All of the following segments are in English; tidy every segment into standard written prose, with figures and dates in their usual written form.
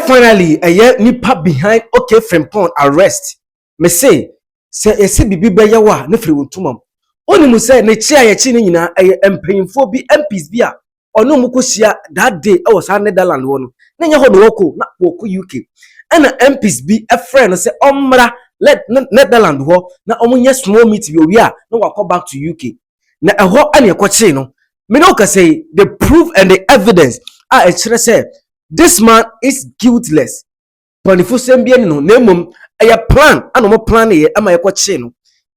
finally nipa behind okay Frimpong arrest. Me say bibi bɛyɛ wa ne firi wontumam. Oni mu say ne chia ye chi ne nyina empanyimfo bi MPs bi a ono mu kosia that day e was Netherlands wo no. Na nya ho no woko na woko UK. And MPs bi a friend say omra let Netherlands ho na omunya small meet bi owi a na wakọ back to UK. Na eho ane ekoche no. Me no ka say the proof and the evidence e kire say this man is guiltless. Panifo sembia no nemum a plan and no plan ye ama ekoche no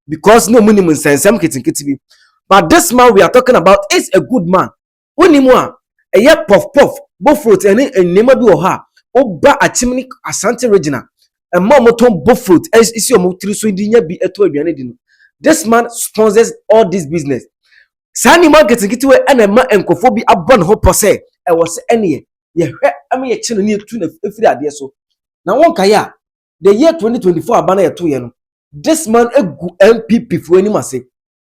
because no minimum sensem kitinkiti bi. But this man we are talking about is a good man. Wonimu a puff bofruit and nema bi wo ha oba achimni Asante Regina and momoton bofruit is your motri so ndinya bi eto aduane di no. This man sponsors all this business. Sani marketing kiti we na ma enkofo bi abon ho pose e was ene ye hwe am ye chino ni etu na efiri ade so na won kaya the year 2024 abana ye to ye no this man egu NPP fo ani mase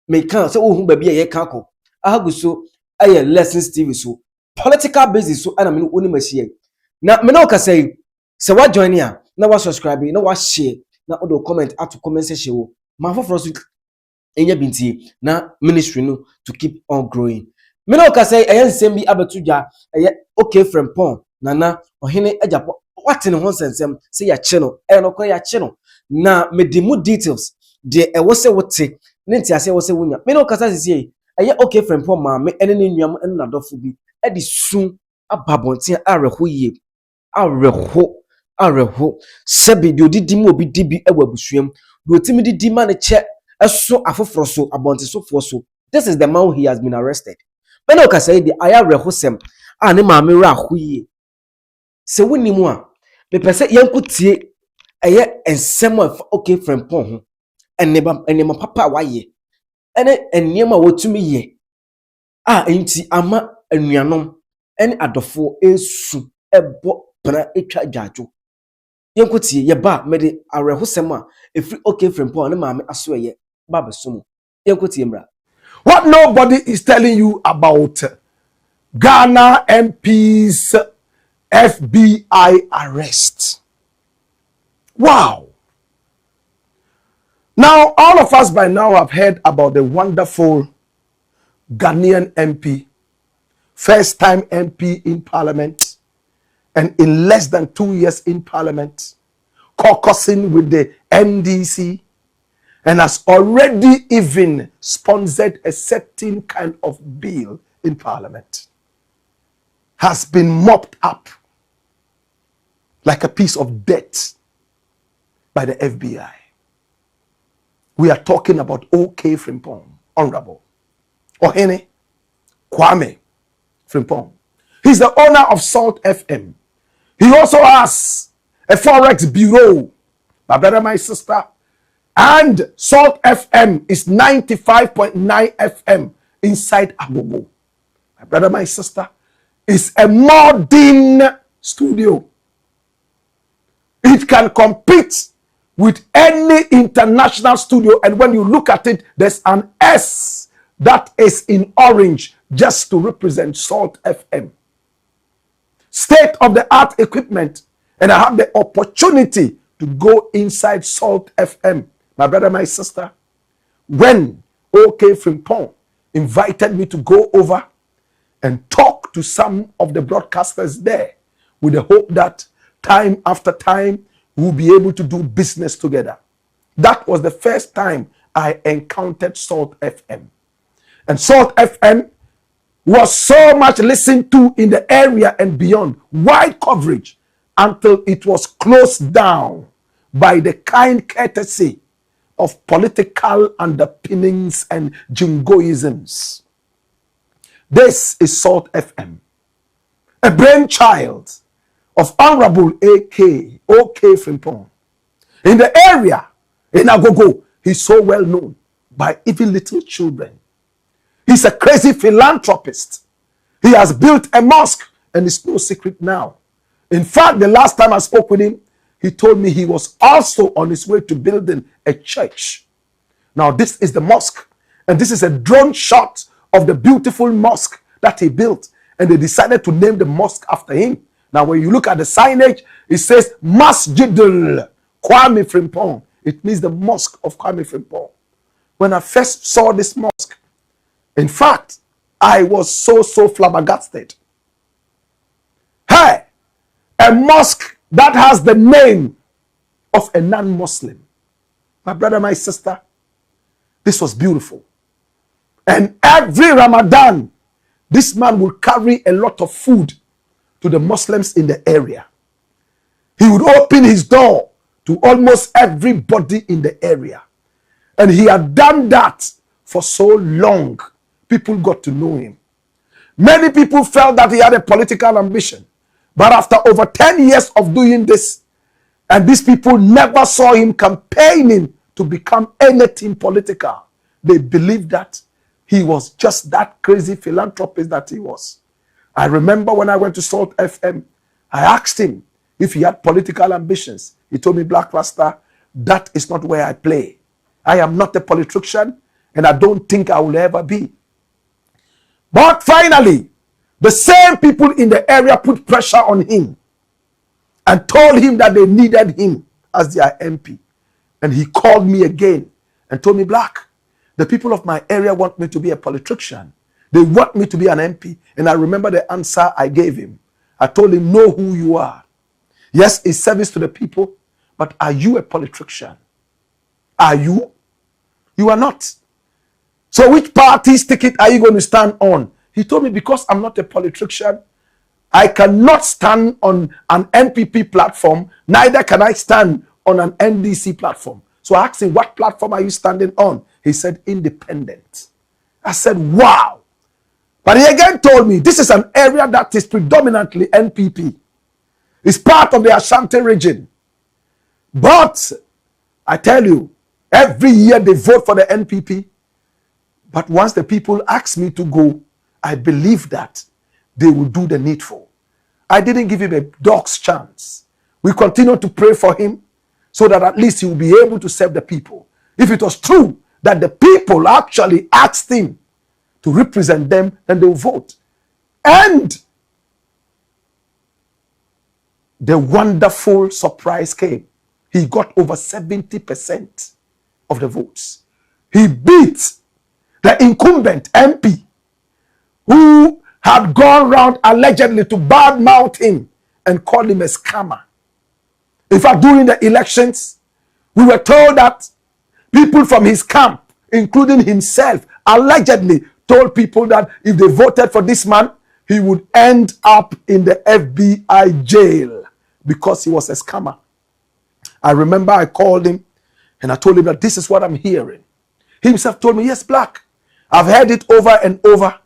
me kan say ohun ba bi ye kan ko ahaguso aye lessons TV so political basis so ana me oni machie na me no ka say wa join ya na wa subscribe na wa share na odo comment at comment section wo ma for so enya binti na ministry no to keep on growing. Me no ka say ensem bi abetuja okay Frimpong nana ohene ajapo what in one sensem say ya cheno no kwa ya cheno na me di mu details de wo se wote ne ntia se wo se wonya me no ka say say okay Frimpong ma me ene ne nuam ene na dofo bi e di sun ababonten areho yie areho sebi de odidi mu obi dibi e wabusuam do otimi didi ma ne che eso afoforo so abonten so fo so. This is the man he has been arrested. Me no ka say the areho sem ne ma me ra hoyie se wonimu a me pese yankutie ensem okay Frimpong ho enema papa waye ene eniema wotumi ye enti ama anuanom ene adofo esu ebo bra etwa dwajo yankutie ye ba me de arehosem a efri okay Frimpong ne ma me aso ye ba besomo yankutie mra. What nobody is telling you about Ghana MP's FBI arrest. Wow. Now, all of us by now have heard about the wonderful Ghanaian MP, first time MP in Parliament, and in less than 2 years in Parliament, caucusing with the NDC, and has already even sponsored a certain kind of bill in Parliament, has been mopped up like a piece of dirt by the FBI. We are talking about OK Frimpong, Honorable Ohene Kwame Frimpong. He's the owner of Salt FM. He also has a Forex bureau, my brother, my sister. And Salt FM is 95.9 FM inside Agogo. My brother, my sister, is a modern studio. It can compete with any international studio. And when you look at it, there's an S that is in orange just to represent Salt FM. State-of-the-art equipment. And I have the opportunity to go inside Salt FM. My brother, my sister, when OK Frimpong invited me to go over and talk to some of the broadcasters there with the hope that time after time we'll be able to do business together. That was the first time I encountered Salt FM. And Salt FM was so much listened to in the area and beyond, wide coverage, until it was closed down by the kind courtesy of political underpinnings and jingoisms. This is Salt FM, a brainchild of Honorable OK Frimpong. In the area, in Agogo, he's so well known by even little children. He's a crazy philanthropist. He has built a mosque, and it's no secret now. In fact, the last time I spoke with him, he told me he was also on his way to building a church. Now, this is the mosque, and this is a drone shot of the beautiful mosque that he built, and they decided to name the mosque after him. Now, when you look at the signage, it says Masjidul Kwame Frimpong. It means the mosque of Kwame Frimpong. When I first saw this mosque, in fact, I was so flabbergasted. Hey, a mosque that has the name of a non-Muslim. My brother, my sister, this was beautiful. And every Ramadan, this man would carry a lot of food to the Muslims in the area. He would open his door to almost everybody in the area. And he had done that for so long. People got to know him. Many people felt that he had a political ambition. But after over 10 years of doing this, and these people never saw him campaigning to become anything political, they believed that he was just that crazy philanthropist that he was. I remember when I went to Salt FM, I asked him if he had political ambitions. He told me, Black Rasta, that is not where I play. I am not a politician, and I don't think I will ever be. But finally, the same people in the area put pressure on him and told him that they needed him as their MP. And he called me again and told me, Black, the people of my area want me to be a politician. They want me to be an MP. And I remember the answer I gave him. I told him, know who you are. Yes, it's service to the people, but are you a politician? Are you? You are not. So which party's ticket are you going to stand on? He told me, because I'm not a politician, I cannot stand on an NPP platform, neither can I stand on an NDC platform. So I asked him, what platform are you standing on? He said, independent. I said, wow. But he again told me, this is an area that is predominantly NPP. It's part of the Ashanti region. But I tell you, every year they vote for the NPP. But once the people ask me to go, I believe that they will do the needful. I didn't give him a dog's chance. We continue to pray for him so that at least he will be able to serve the people. If it was true that the people actually asked him to represent them, then they will vote. And the wonderful surprise came. He got over 70% of the votes. He beat the incumbent MP who had gone round allegedly to badmouth him and call him a scammer. In fact, during the elections, we were told that people from his camp, including himself, allegedly told people that if they voted for this man, he would end up in the FBI jail because he was a scammer. I remember I called him and I told him that this is what I'm hearing. He himself told me, yes, Black, I've heard it over and over,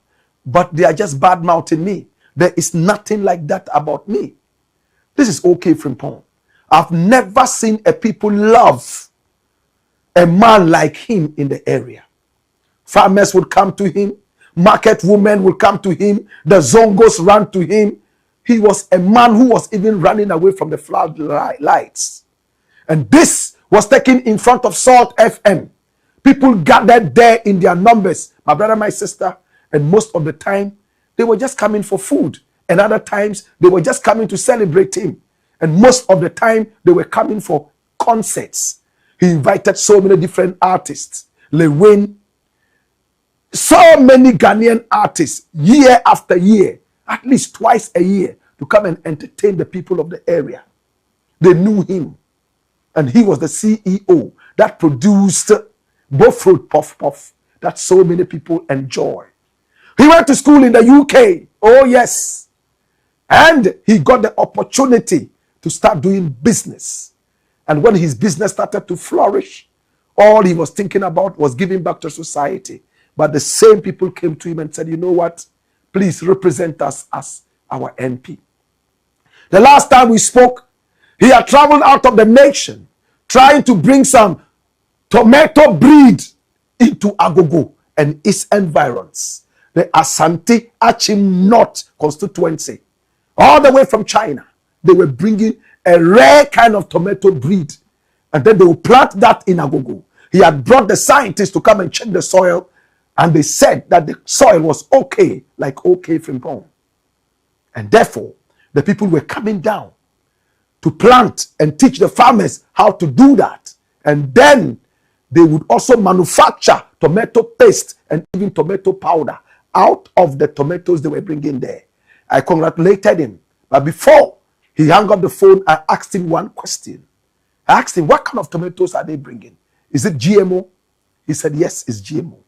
but they are just bad-mouthing me. There is nothing like that about me. This is OK Frimpong. I've never seen a people love a man like him in the area. Farmers would come to him. Market women would come to him. The Zongos ran to him. He was a man who was even running away from the floodlights. And this was taken in front of Salt FM. People gathered there in their numbers. My brother, my sister. And most of the time, they were just coming for food. And other times, they were just coming to celebrate him. And most of the time, they were coming for concerts. He invited so many different artists. Lewin, so many Ghanaian artists, year after year, at least twice a year, to come and entertain the people of the area. They knew him. And he was the CEO that produced both Fruit Puff Puff that so many people enjoy. He went to school in the UK. Oh, yes. And he got the opportunity to start doing business. And when his business started to flourish, all he was thinking about was giving back to society. But the same people came to him and said, you know what? Please represent us as our NP. The last time we spoke, he had traveled out of the nation trying to bring some tomato breed into Agogo and its environs. The Asante Achim North constituency, all the way from China. They were bringing a rare kind of tomato breed, and then they will plant that in Agogo. He had brought the scientists to come and check the soil, and they said that the soil was okay, like OK Frimpong. And therefore, The people were coming down to plant and teach the farmers how to do that. And then they would also manufacture tomato paste and even tomato powder out of the tomatoes they were bringing there. I congratulated him. But before he hung up the phone, I asked him one question. I asked him, what kind of tomatoes are they bringing? Is it GMO? He said, yes, it's GMO.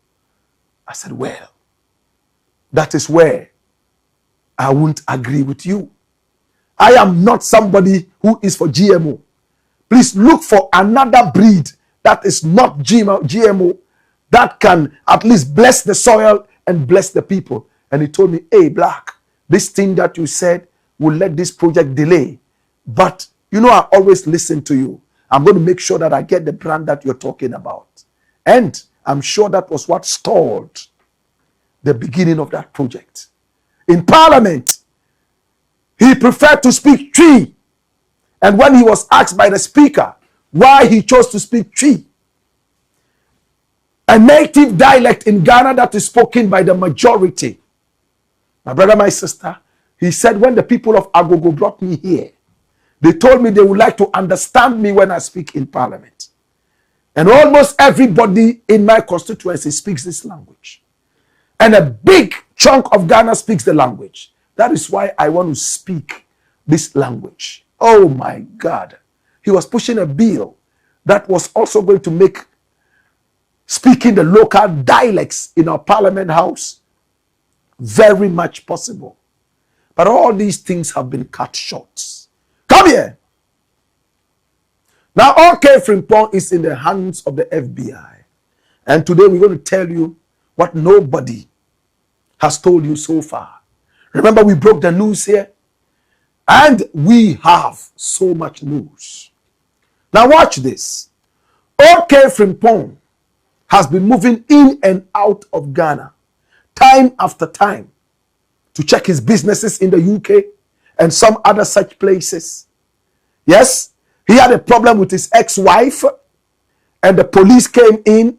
I said, well, that is where I won't agree with you. I am not somebody who is for GMO. Please look for another breed that is not GMO that can at least bless the soil and bless the people. And he told me, hey, Black, this thing that you said will let this project delay. But, you know, I always listen to you. I'm going to make sure that I get the brand that you're talking about. And I'm sure that was what stalled the beginning of that project. In Parliament, he preferred to speak tree. And when he was asked by the speaker why he chose to speak tree, a native dialect in Ghana that is spoken by the majority, my brother, my sister, he said, when the people of Agogo brought me here, they told me they would like to understand me when I speak in Parliament. And almost everybody in my constituency speaks this language. And a big chunk of Ghana speaks the language. That is why I want to speak this language. Oh my God. He was pushing a bill that was also going to make speaking the local dialects in our Parliament House very much possible. But all these things have been cut short. Come here. Now, OK Frimpong is in the hands of the FBI. And today we're going to tell you what nobody has told you so far. Remember, we broke the news here. And we have so much news. Now watch this. OK Frimpong has been moving in and out of Ghana time after time to check his businesses in the UK and some other such places. Yes, he had a problem with his ex-wife and the police came in,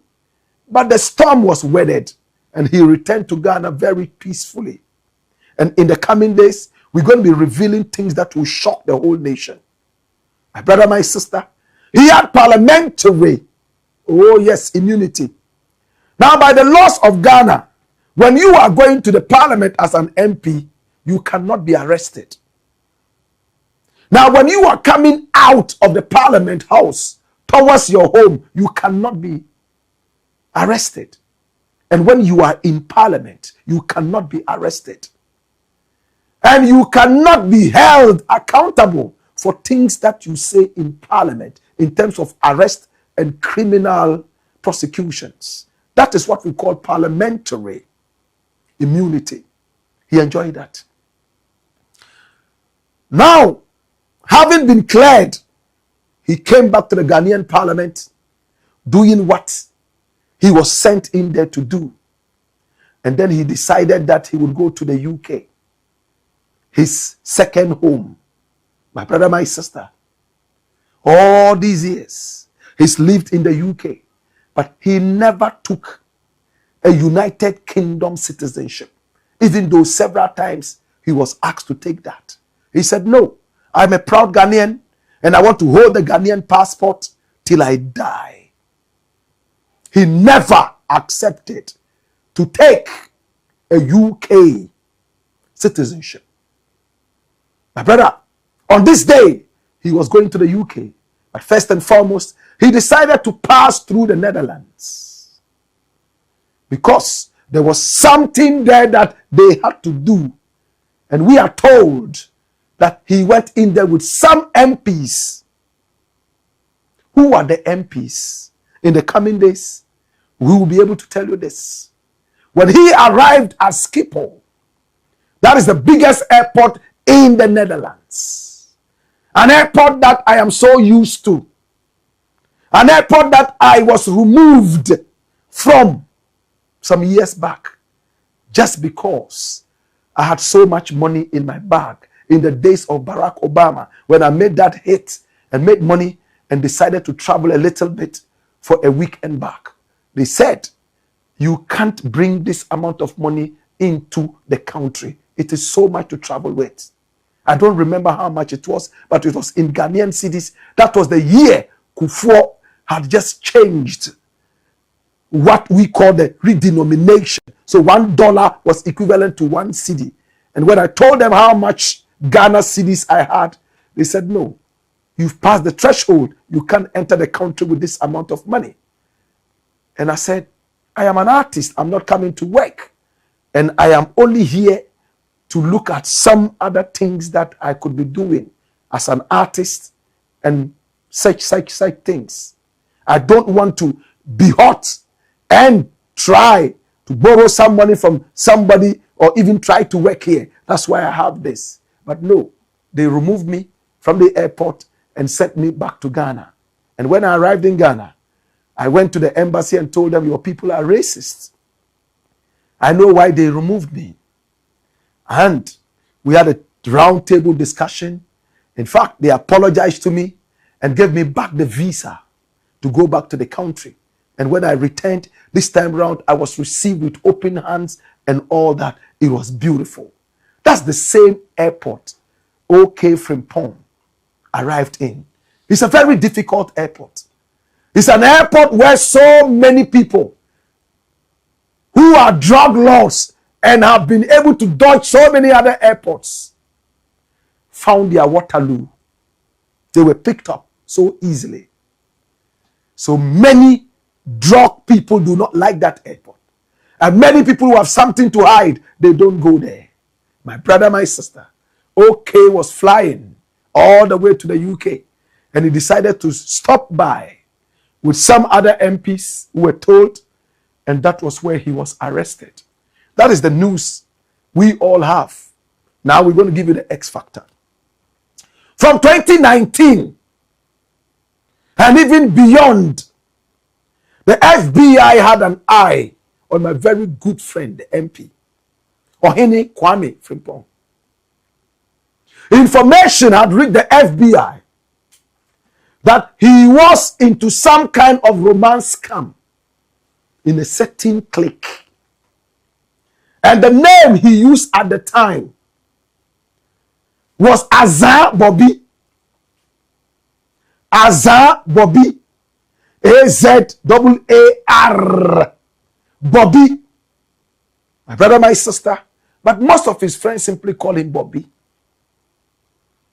but the storm was weathered and he returned to Ghana very peacefully. And in the coming days, we're going to be revealing things that will shock the whole nation. My brother, my sister, he had parliamentary, oh yes, immunity. Now, by the laws of Ghana, when you are going to the parliament as an MP, you cannot be arrested. Now, when you are coming out of the parliament house towards your home, you cannot be arrested. And when you are in parliament, you cannot be arrested. And you cannot be held accountable for things that you say in parliament in terms of arrest and criminal prosecutions. That is what we call parliamentary immunity. He enjoyed that. Now, having been cleared, he came back to the Ghanaian parliament doing what he was sent in there to do. And then he decided that he would go to the UK, his second home. My brother, my sister, all these years, he's lived in the UK, but he never took a United Kingdom citizenship, even though several times he was asked to take that. He said, no, I'm a proud Ghanaian, and I want to hold the Ghanaian passport till I die. He never accepted to take a UK citizenship. My brother, on this day, he was going to the UK. But first and foremost, he decided to pass through the Netherlands. Because there was something there that they had to do. And we are told that he went in there with some MPs. Who are the MPs? In the coming days, we will be able to tell you this. When he arrived at Schiphol, that is the biggest airport in the Netherlands. An airport that I am so used to. An airport that I was removed from some years back. Just because I had so much money in my bag in the days of Barack Obama, when I made that hit and made money and decided to travel a little bit for a weekend back. They said, you can't bring this amount of money into the country. It is so much to travel with. I don't remember how much it was, but it was in Ghanaian cedis. That was the year Kufuor had just changed what we call the redenomination. So $1 was equivalent to 1 cedi. And when I told them how much Ghana cedis I had, they said, no, you've passed the threshold. You can't enter the country with this amount of money. And I said, I am an artist. I'm not coming to work. And I am only here to look at some other things that I could be doing as an artist and such things. I don't want to be hot and try to borrow some money from somebody or even try to work here. That's why I have this. But no, they removed me from the airport and sent me back to Ghana. And when I arrived in Ghana, I went to the embassy and told them, your people are racist. I know why they removed me. And we had a round table discussion. In fact, they apologized to me and gave me back the visa to go back to the country. And when I returned this time around, I was received with open hands and all that. It was beautiful. That's the same airport OK Frimpong arrived in. It's a very difficult airport. It's an airport where so many people who are drug lords and have been able to dodge so many other airports found their Waterloo. They were picked up so easily. So many drug people do not like that airport. And many people who have something to hide, they don't go there. My brother, my sister, OK was flying all the way to the UK. And he decided to stop by with some other MPs who were told, and that was where he was arrested. That is the news we all have. Now we're going to give you the X factor. From 2019 and even beyond, the FBI had an eye on my very good friend, the MP, Ohene Kwame Frimpong. Information had reached the FBI that he was into some kind of romance scam in a certain clique. And the name he used at the time was Azar Bobby. Azar Bobby. A-Z-A-A-R. Bobby. My brother, my sister. But most of his friends simply call him Bobby.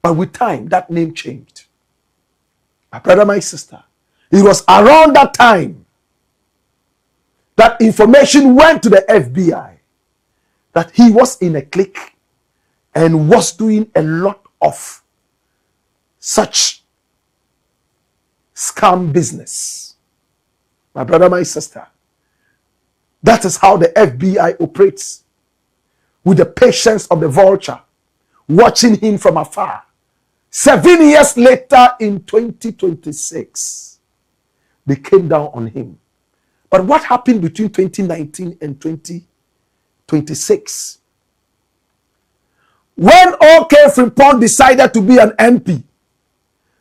But with time, that name changed. My brother, my sister. It was around that time that information went to the FBI that he was in a clique and was doing a lot of such scam business. My brother, my sister. That is how the FBI operates, with the patience of the vulture, watching him from afar. 7 years later, in 2026, they came down on him. But what happened between 2019 and 2026? When OK Frimpong decided to be an MP,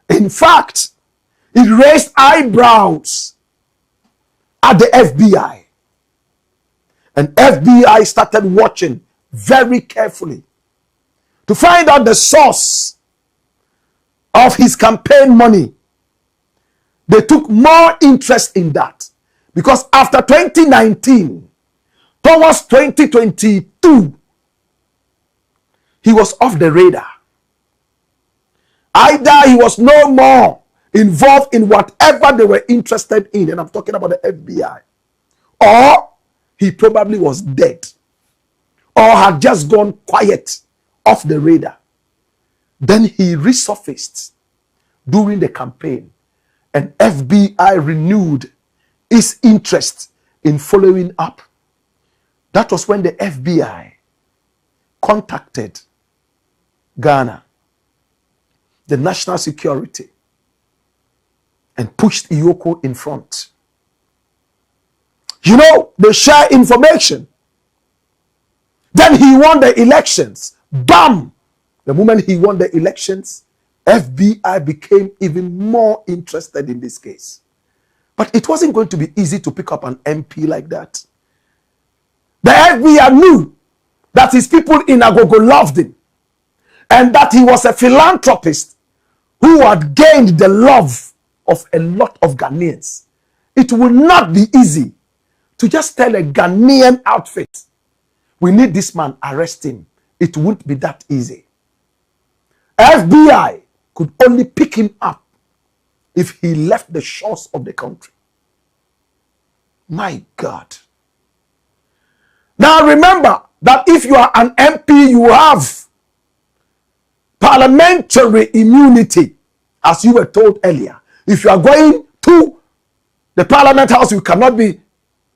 in fact, it raised eyebrows at the FBI. And FBI started watching very carefully to find out the source of his campaign money. They took more interest in that, because after 2019, towards 2022, he was off the radar. Either he was no more involved in whatever they were interested in, and I'm talking about the FBI, or he probably was dead, or had just gone quiet off the radar. Then he resurfaced during the campaign, and FBI renewed its interest in following up. That was when the FBI contacted Ghana, the national security, and pushed Iyoko in front. You know, they share information. Then he won the elections. Bam! The moment he won the elections, FBI became even more interested in this case. But it wasn't going to be easy to pick up an MP like that. The FBI knew that his people in Agogo loved him. and that he was a philanthropist who had gained the love of a lot of Ghanaians. It will not be easy to just tell a Ghanaian outfit, we need this man, arrest him. It won't be that easy. FBI could only pick him up if he left the shores of the country. My God. Now remember that if you are an MP, you have parliamentary immunity, as you were told earlier. If you are going to the Parliament House, you cannot be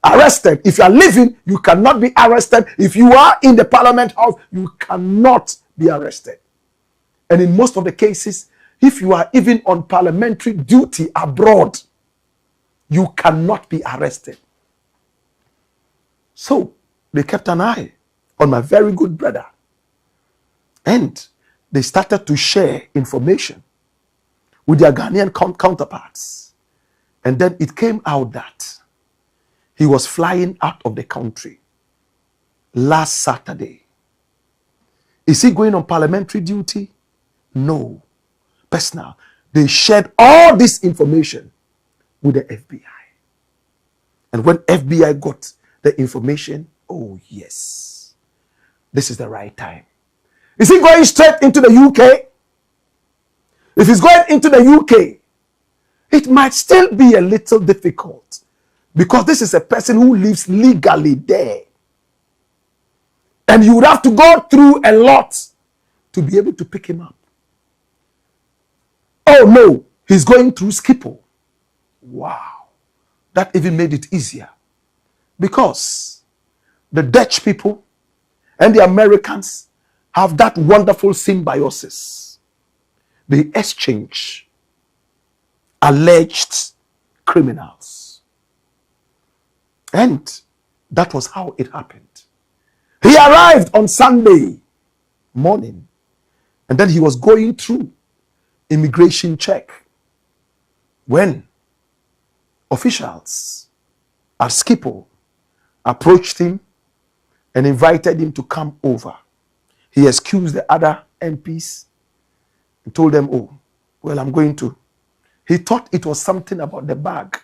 arrested. If you are leaving, you cannot be arrested. If you are in the Parliament House, you cannot be arrested. And in most of the cases, if you are even on parliamentary duty abroad, you cannot be arrested. So they kept an eye on my very good brother, and they started to share information with their Ghanaian counterparts. And then it came out that he was flying out of the country last Saturday. Is he going on parliamentary duty? No. Personal. They shared all this information with the FBI. And when FBI got the information, oh yes, this is the right time. Is he going straight into the UK? If he's going into the UK, it might still be a little difficult, because this is a person who lives legally there. And you would have to go through a lot to be able to pick him up. Oh no, he's going through Schiphol. Wow. That even made it easier, because the Dutch people and the Americans have that wonderful symbiosis. They exchange alleged criminals. And that was how it happened. He arrived on Sunday morning, and then he was going through immigration check when officials at Schiphol approached him and invited him to come over. He excused the other MPs and told them, oh, well, I'm going to. He thought it was something about the bag,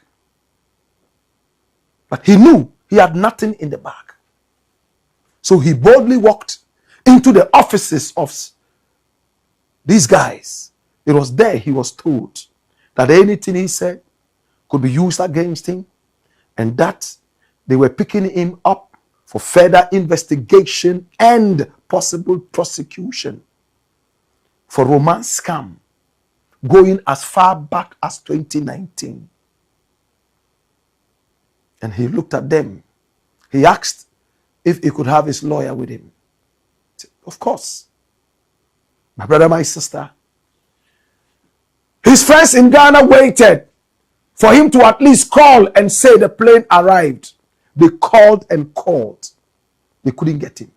but he knew he had nothing in the bag. So he boldly walked into the offices of these guys. It was there he was told that anything he said could be used against him, and that they were picking him up for further investigation and possible prosecution for romance scam going as far back as 2019. And he looked at them. He asked if he could have his lawyer with him. Of course. My brother, my sister. His friends in Ghana waited for him to at least call and say the plane arrived. They called and called. They couldn't get him.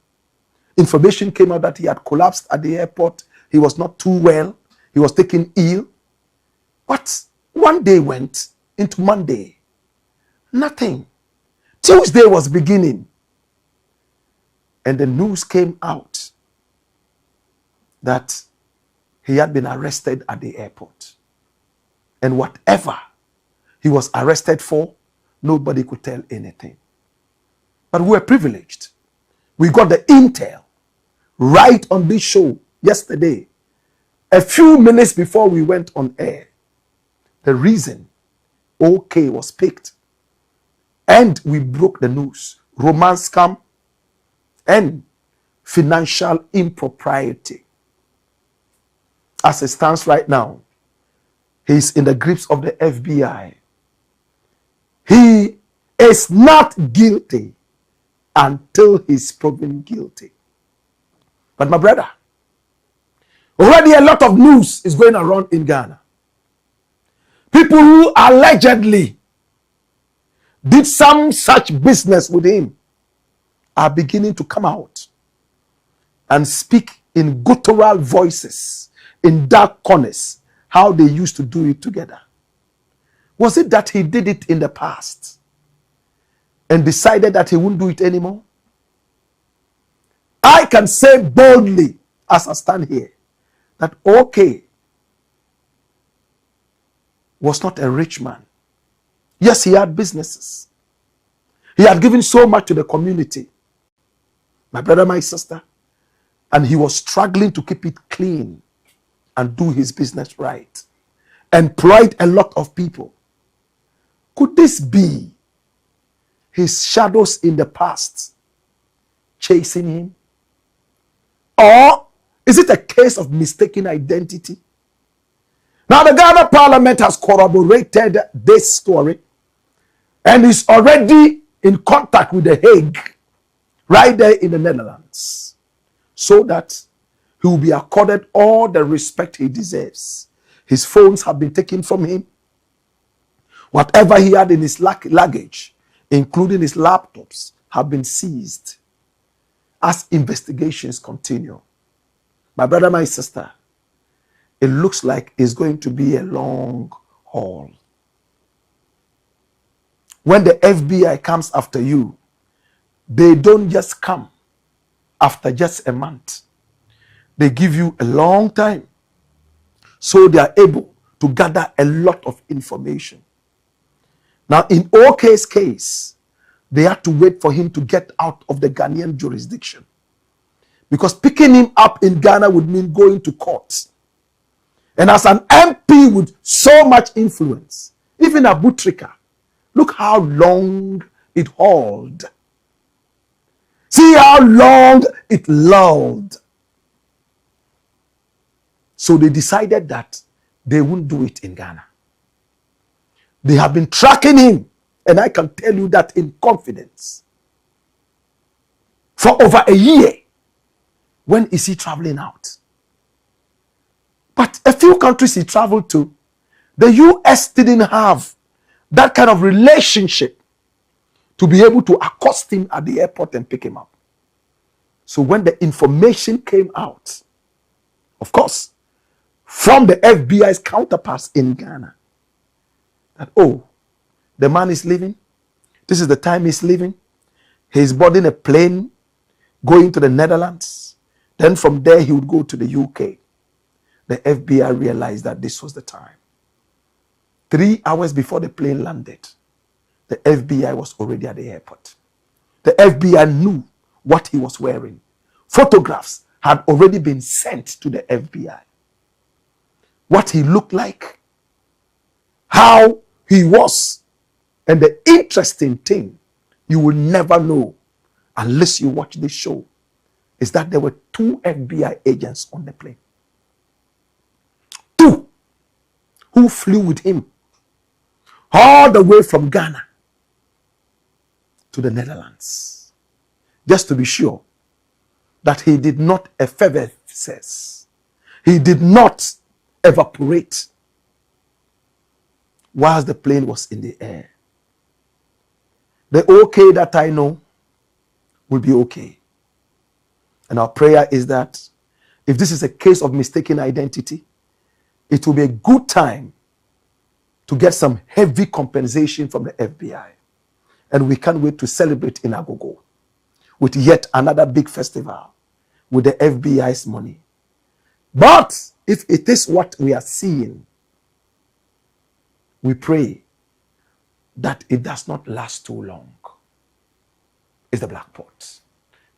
Information came out that he had collapsed at the airport. He was not too well. He was taken ill. But one day went into Monday. Nothing. Tuesday was beginning. And the news came out that he had been arrested at the airport. And whatever he was arrested for, nobody could tell anything. But we were privileged. We got the intel right on this show yesterday, a few minutes before we went on air. The reason OK was picked, and we broke the news: romance scam and financial impropriety. As it stands right now, he's in the grips of the FBI. He is not guilty until he's proven guilty. But my brother, already a lot of news is going around in Ghana. People who allegedly did some such business with him are beginning to come out and speak in guttural voices, in dark corners, how they used to do it together. Was it that he did it in the past and decided that he wouldn't do it anymore? I can say boldly, as I stand here, that OK was not a rich man. Yes, he had businesses. He had given so much to the community, my brother, my sister, and he was struggling to keep it clean and do his business right, employed a lot of people. Could this be his shadows in the past chasing him? Or is it a case of mistaken identity? Now, the Ghana Parliament has corroborated this story and is already in contact with The Hague, right there in the Netherlands, so that he will be accorded all the respect he deserves. His phones have been taken from him. Whatever he had in his luggage, including his laptops, have been seized as investigations continue. My brother, my sister, it looks like it's going to be a long haul. When the FBI comes after you, they don't just come after just a month. They give you a long time, so they are able to gather a lot of information. Now, in OK's case, they had to wait for him to get out of the Ghanaian jurisdiction, because picking him up in Ghana would mean going to court. And as an MP with so much influence, even Abutrika, look how long it hauled. See how long it lulled. So they decided that they wouldn't do it in Ghana. They have been tracking him, and I can tell you that in confidence, for over a year. When is he traveling out? But a few countries he traveled to, the US didn't have that kind of relationship to be able to accost him at the airport and pick him up. So when the information came out, of course, from the FBI's counterparts in Ghana, that, oh, the man is leaving, this is the time he's leaving, he's boarding a plane, going to the Netherlands, then from there he would go to the UK. The FBI realized that this was the time. 3 hours before the plane landed, the FBI was already at the airport. The FBI knew what he was wearing. Photographs had already been sent to the FBI. What he looked like, how he was. And the interesting thing, you will never know unless you watch this show, is that there were 2 FBI agents on the plane. 2 who flew with him all the way from Ghana to the Netherlands, just to be sure that he did not effervesce, he did not evaporate whilst the plane was in the air. The OK that I know will be okay. And our prayer is that if this is a case of mistaken identity, it will be a good time to get some heavy compensation from the FBI. And we can't wait to celebrate in Agogo with yet another big festival with the FBI's money. But if it is what we are seeing, we pray that it does not last too long. It's the Black Pot,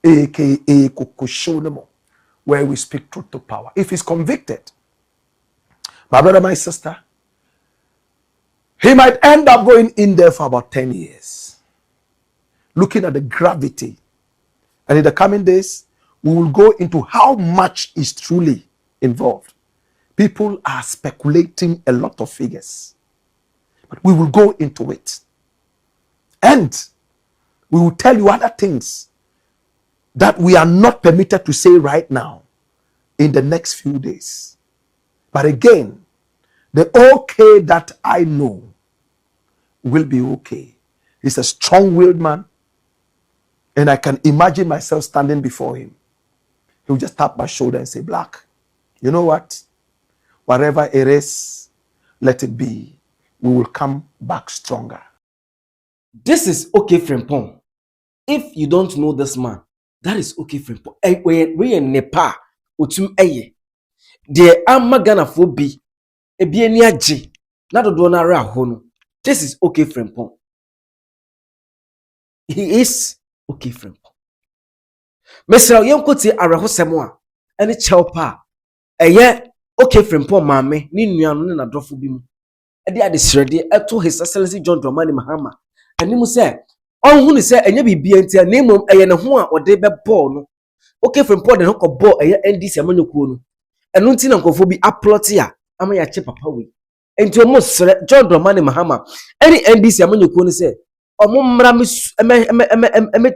aka Kukushonemo, where we speak truth to power. If he's convicted, my brother, my sister, he might end up going in there for about 10 years, looking at the gravity. And in the coming days, we will go into how much is truly involved. People are speculating a lot of figures, but we will go into it. And we will tell you other things that we are not permitted to say right now in the next few days. But again, the OK that I know will be okay. He's a strong-willed man, and I can imagine myself standing before him. He'll just tap my shoulder and say, Black, you know what? Whatever it is, let it be. We will come back stronger. This is OK Frimpong. If you don't know this man, that is OK Frimpong. We in Nepal, utum eye. de amma Ghana fo bi ebi ani agye na dodo na ara ho no. This is okay Frimpong. He is okay Frimpong. Mesra yenkoti arahosem a ene chelpa eye okay Frimpong maame ni nuanu ne nadofo bi mu ade ade srede eto His Excellency John Dramani Mahama animu se onhu ni se enye bibia ntia na emom eye ne ho a ode bebo no okay Frimpong de ho bo eye NDC amanyokuo no enu nti na nkofo bi aplot ya ama ya che papa we enti omo sre John Dramani Mahama any NDC amanyokuo no se omo mra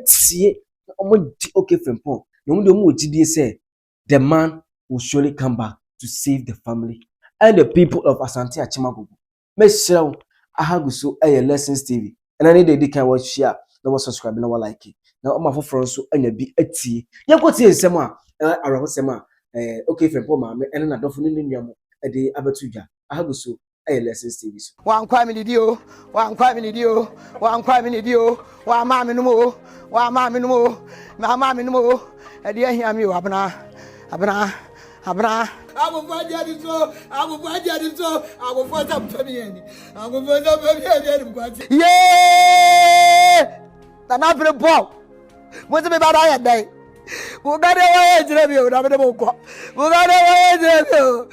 tie omo di okay Frimpong no mu de omo ogidie say the man will surely come back to save the family and the people of Asante Achimagogo. Mesraw ahaguso Lessons TV and I need the can watch share na subscribe na like na omo afoforo so anya bi atie yekotie nsem a arahosem a okay Frimpong ma me ene na dofo ni nuamo de abatudwa ahaguso Lessons TV so wan kwa mi nidio wan kwa mi nidio wan kwa mi nidio wa ma mi numo wa ma mi numo ma mi numo e de ahia mi wa abna abu faja so abu faja pamieni mkwati ye na bre bo mo se me ba da ya dai wo ga de wa ejire bi o na me mo ko wo ga de wa ejire bi o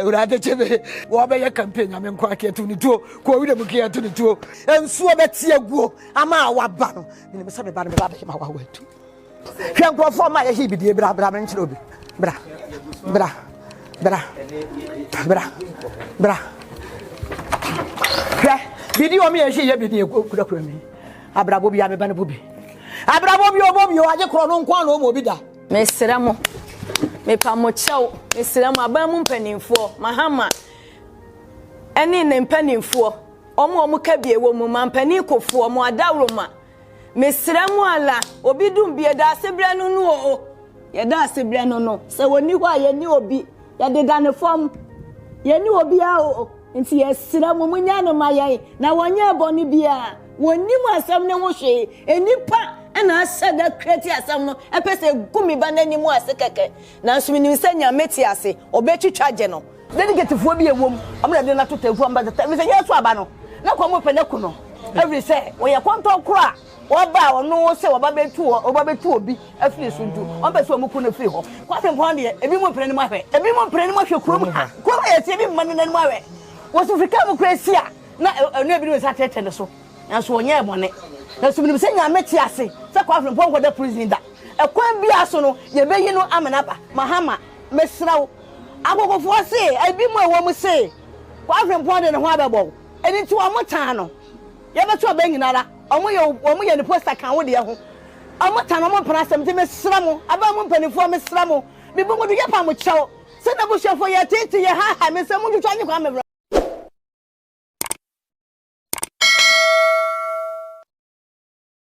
urade chebe wo be ye campaign ame nkwa ke tu ni tuo ko wi de mu ke tu ni tuo ensuo be tie guo ama wa ba no ni me se me ba no me ba be ma wa wa tu hwe nkrofo ma ye hi bidie bra nchire obi bra video mi ehye ye bidie kura mi abrabo bia me ba no bobi abrabo bi obobi o aje kro no nkwa no mo obi da mesramo me pa mo chew mesramo abamu mpanimfo Mahama ene ne mpanimfo omo ka bie wo mu mampani kofo omo adawroma mesramo ala obi dum bie da asebra no no o ye da asebra no se woni ho aye ni obi ye de da ne fom ye ni obi a o nti ye sramo munya no maye na wonye boni bia woni mu asem ne ho hwe enipa na asa da kreti asam no epese gumi ba nani mu ase keke na nso mi se nya meti ase obetwitwa je no delegate fo bi ewom amra de na to tafu amba ta mi se yeso aba no na kwa mo pene ku no every say wo ye kwanto kura wo ba ono se wo ba betu obi afiri suntu on pese mo ku na firi ho kwa se nkwan de ebi mo pene ni mo ahwe ebi mo pene ni mo hwe kurom ha kwa ye se ebi man ni mo ahwe wo so fika mo krasia na enu ebi no sa tete ne so na so onye ebone na so mi se nya meti ase se kwa Frimpong kwa da prison da ekwan bia so no ye beyi no amenaba Mahama mesrawo agogofo se abi mu ewo mu se kwa Frimpong de ne ho abebo eni ti wo motan no ye beto abanyinara omo ye ne poster kan wo de ye ho omotan no mo pra asem ti mesramo aba mu mpanifo mesramo mi bo mo de ye pa mo chew se na bo shefo ye tete ye ha me se mo twetwa nye kwa me